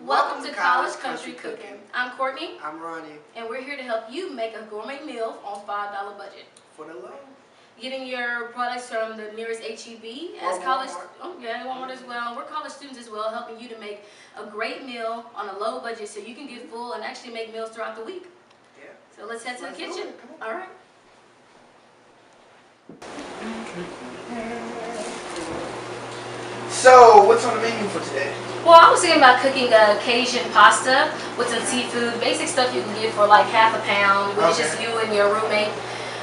Welcome to College Country Cooking. I'm Courtney. I'm Ronell. And we're here to help you make a gourmet meal on $5 budget. For the low. Getting your products from the nearest HEB as college. Oh yeah, Walmart as well. We're college students as well, helping you to make a great meal on a low budget so you can get full and actually make meals throughout the week. Yeah. So let's head to the kitchen. All right. So, what's on the menu for today? Well, I was thinking about cooking a Cajun pasta with some seafood, basic stuff you can get for like half a pound with just you and your roommate.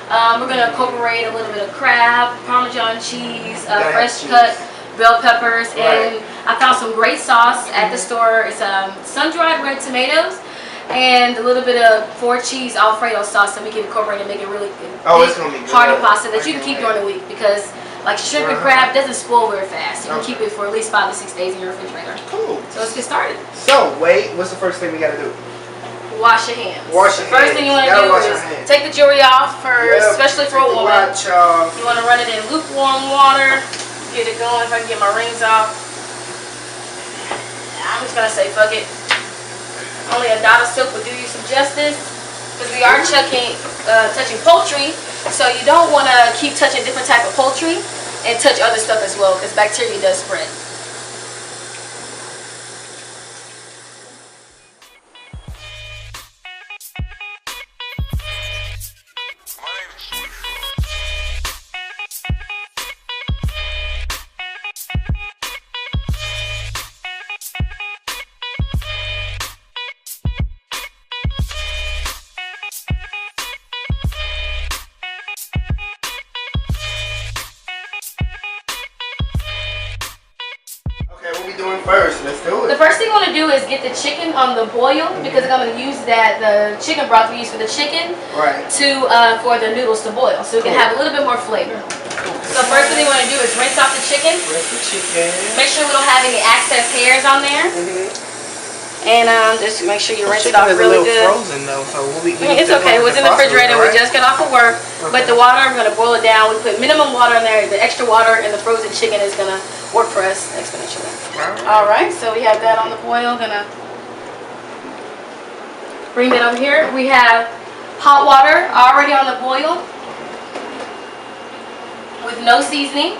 We're going to incorporate a little bit of crab, Parmesan cheese, fresh cut bell peppers, and I found some great sauce at the store. It's sun-dried red tomatoes and a little bit of 4 cheese Alfredo sauce that we can incorporate and make it really good. It's going to be good. Hearty pasta that you can keep during the week because like shrimp and crab doesn't spoil very fast. You can keep it for at least 5 to 6 days in your refrigerator. Cool. So let's get started. So, wait, what's the first thing we got to do? Wash your hands. Wash your hands. First thing you want to do is take the jewelry off first, especially for a woman. You want to run it in lukewarm water. Get it going. If I can get my rings off. I'm just going to say fuck it. Only a dot of soap will do you some justice. Because we are touching poultry. So you don't want to keep touching different type of poultry and touch other stuff as well because bacteria does spread. Doing first, let's do it. The first thing you want to do is get the chicken on the boil because I'm going to use the chicken broth we use for the chicken for the noodles to boil, so we can have a little bit more flavor. So first thing you want to do is rinse off the chicken. Rinse the chicken. Make sure we don't have any excess hairs on there. And just make sure you rinse it off really good. Frozen though, so it's okay. It was in the refrigerator. We just got off of work. But the water, I'm going to boil it down. We put minimum water in there. The extra water in the frozen chicken is going to work for us exponentially. Alright, so we have that on the boil. Gonna bring that over here. We have hot water already on the boil with no seasoning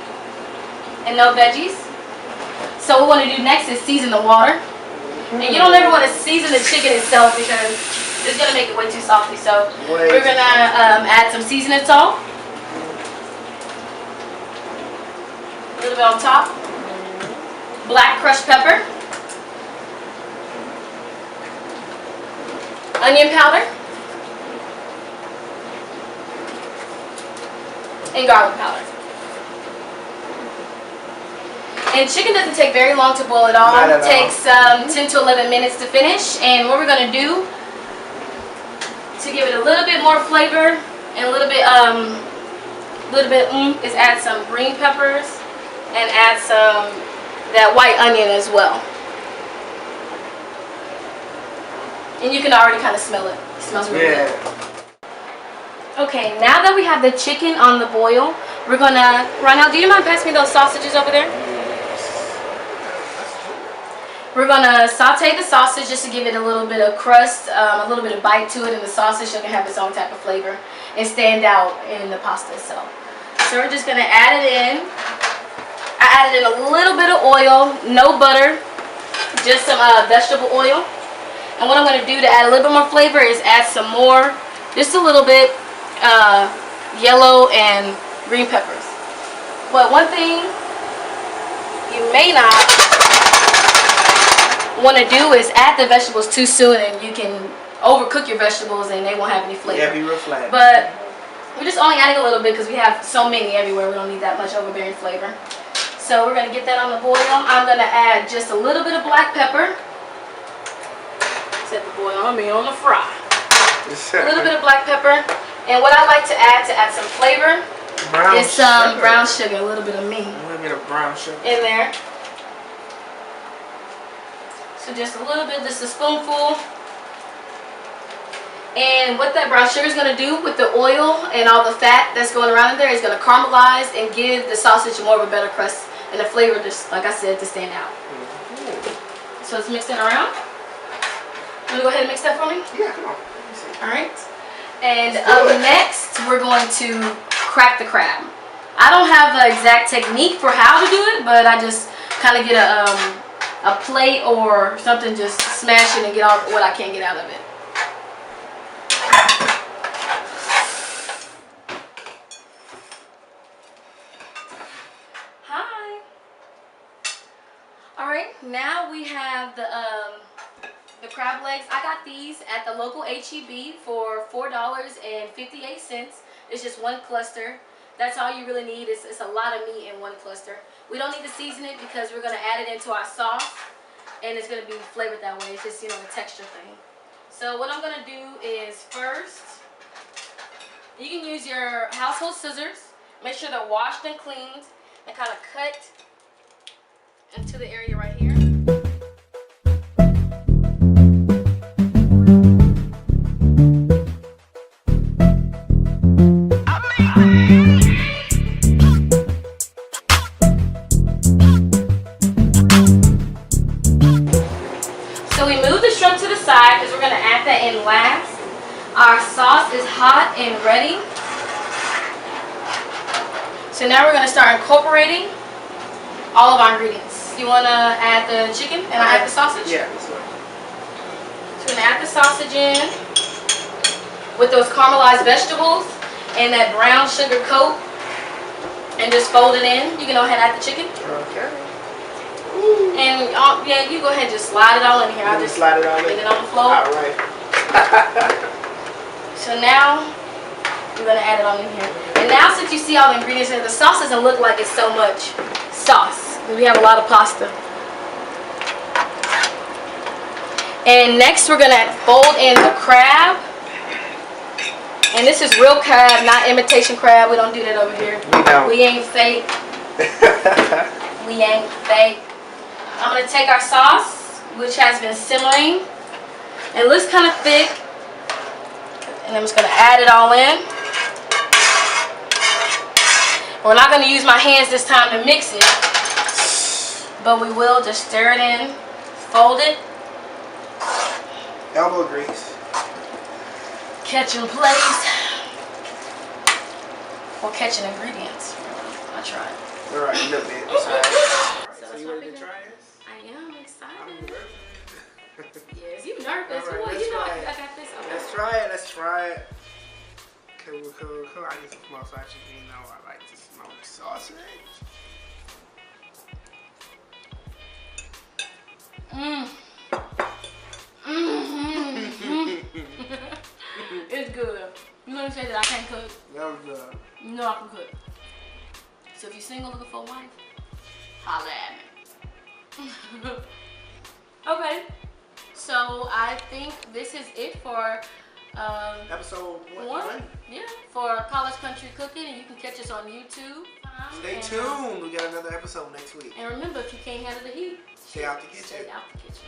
and no veggies. So what we want to do next is season the water. And you don't ever want to season the chicken itself because it's going to make it way too salty. So we're going to add some seasoning salt. A little bit on top. Black crushed pepper. Onion powder. And garlic powder. And chicken doesn't take very long to boil at all. It takes 10 to 11 minutes to finish. And what we're going to do to give it a little bit more flavor and a little bit is add some green peppers and add some that white onion as well. And you can already kind of smell it. It smells really good. Okay, now that we have the chicken on the boil, we're gonna, Ronell, do you mind passing me those sausages over there? We're gonna saute the sausage just to give it a little bit of crust, a little bit of bite to it, and the sausage so it can have its own type of flavor and stand out in the pasta itself. So we're just gonna add it in. I added in a little bit of oil, no butter, just some vegetable oil. And what I'm going to do to add a little bit more flavor is add some more, just a little bit, yellow and green peppers. But one thing you may not want to do is add the vegetables too soon, and you can overcook your vegetables and they won't have any flavor. Yeah, be real flat. But we're just only adding a little bit because we have so many everywhere. We don't need that much overbearing flavor. So we're going to get that on the boil. I'm going to add just a little bit of black pepper. Set the boil on me on the fry. A little bit of black pepper. And what I like to add some flavor is some brown sugar. A little bit of me. A little bit of brown sugar. In there. So just a little bit, just a spoonful. And what that brown sugar is going to do with the oil and all the fat that's going around in there is going to caramelize and give the sausage more of a better crust and the flavor, just like I said, to stand out. So let's mix it around. Want to go ahead and mix that for me? Yeah, come on. All right. And up next, we're going to crack the crab. I don't have the exact technique for how to do it, but I just kind of get a plate or something, just smash it and get all what I can get out of it. Hi. All right, now we have the crab legs. I got these at the local HEB for $4.58. It's just one cluster. That's all you really need. It's a lot of meat in one cluster. We don't need to season it because we're going to add it into our sauce, and it's going to be flavored that way. It's just, you know, a texture thing. So what I'm going to do is first, you can use your household scissors. Make sure they're washed and cleaned, and kind of cut into the area right here. So we move the shrimp to the side because we're going to add that in last. Our sauce is hot and ready. So now we're going to start incorporating all of our ingredients. You want to add the chicken and I add the sausage? Yeah, that's right. So we're going to add the sausage in with those caramelized vegetables and that brown sugar coat, and just fold it in. You can go ahead and add the chicken. Okay. And yeah, you go ahead and just slide it all in here. I'll just slide it all in. Get it on the floor. All right. So now we're gonna add it on in here. And now since you see all the ingredients in it, the sauce doesn't look like it's so much sauce. We have a lot of pasta. And next we're gonna fold in the crab. And this is real crab, not imitation crab. We don't do that over here. We don't. We ain't fake. We ain't fake. I'm going to take our sauce, which has been simmering. It looks kind of thick. And I'm just going to add it all in. We're not going to use my hands this time to mix it. But we will just stir it in, fold it. Elbow grease. Catching plates. Or catching ingredients. I tried. All right, a little bit. So you ready to try this? I am excited. I'm nervous. Yes, you nervous. All right, Well, let's you know try I it. got this. Okay. Let's try it. Let's try it. Cool. I get some small sausage. You know I like to smoke sausage. It's good. You gonna say that I can't cook? That was good. You know I can cook. So if you're single looking for a wife, holla at me. Okay. So I think this is it for Episode one. Yeah, for College Country Cooking, and you can catch us on YouTube. Stay tuned. We got another episode next week. And remember, if you can't handle the heat, Stay out the kitchen. Stay out the kitchen.